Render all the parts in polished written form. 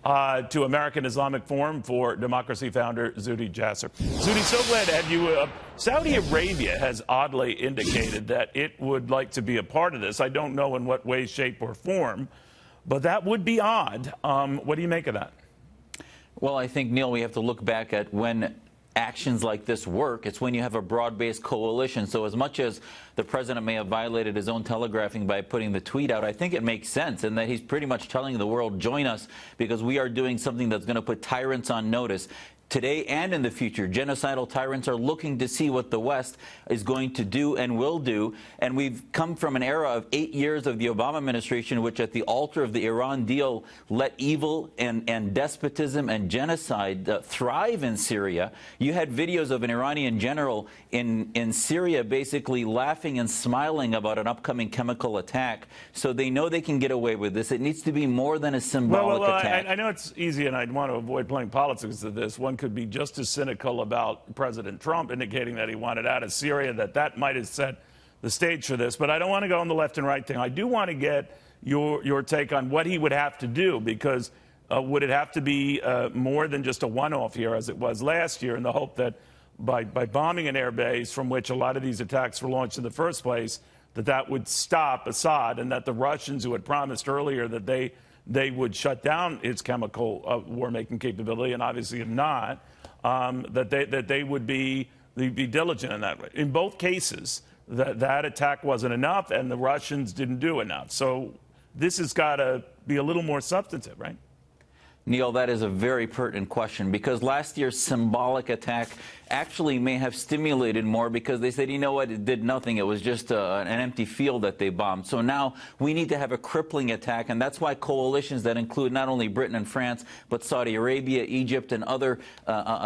to American Islamic Forum for Democracy founder Zuhdi Jasser. Zuhdi, so glad to have you. Saudi Arabia has oddly indicated that it would like to be a part of this. I don't know in what way, shape, or form, but that would be odd. What do you make of that? Well, I think, Neil, we have to look back at when actions like this work. It's when you have a broad-based coalition. So as much as the president may have violated his own telegraphing by putting the tweet out, I think it makes sense, and that he's pretty much telling the world, join us, because we are doing something that's going to put tyrants on notice. Today and in the future, genocidal tyrants are looking to see what the West is going to do and will do. And we've come from an era of 8 years of the Obama administration, which at the altar of the Iran deal let evil and despotism and genocide thrive in Syria. You had videos of an Iranian general in Syria basically laughing and smiling about an upcoming chemical attack. So they know they can get away with this. It needs to be more than a symbolic attack. I know it's easy, and I'd want to avoid playing politics of this. One could be just as cynical about President Trump indicating that he wanted out of Syria, that might have set the stage for this. But I don't want to go on the left and right thing. I do want to get your take on what he would have to do, because would it have to be more than just a one-off here, as it was last year, in the hope that by bombing an airbase from which a lot of these attacks were launched in the first place, that would stop Assad, and that the Russians, who had promised earlier that they would shut down its chemical war-making capability, and obviously have not, that they would be diligent in that way. In both cases, that attack wasn't enough, and the Russians didn't do enough. So this has got to be a little more substantive, right? Neil, that is a very pertinent question, because last year's symbolic attack actually may have stimulated more, because they said, you know what, it did nothing. It was just an empty field that they bombed. So now we need to have a crippling attack, and that's why coalitions that include not only Britain and France, but Saudi Arabia, Egypt, and other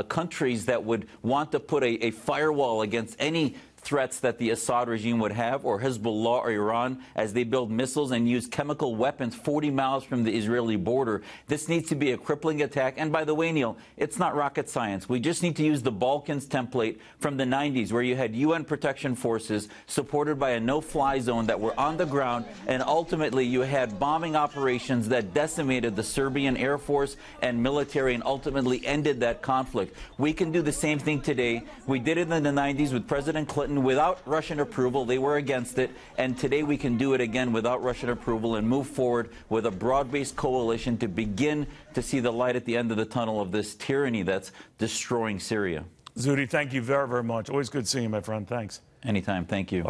countries that would want to put a firewall against any threats that the Assad regime would have, or Hezbollah or Iran, as they build missiles and use chemical weapons 40 miles from the Israeli border. This needs to be a crippling attack. And by the way, Neil, it's not rocket science. We just need to use the Balkans template from the 90s, where you had UN protection forces supported by a no-fly zone that were on the ground, and ultimately you had bombing operations that decimated the Serbian Air Force and military and ultimately ended that conflict. We can do the same thing today. We did it in the 90s with President Clinton without Russian approval. They were against it. And today we can do it again without Russian approval and move forward with a broad-based coalition to begin to see the light at the end of the tunnel of this tyranny that's destroying Syria. Zuhdi, thank you very, very much. Always good seeing you, my friend. Thanks. Anytime. Thank you.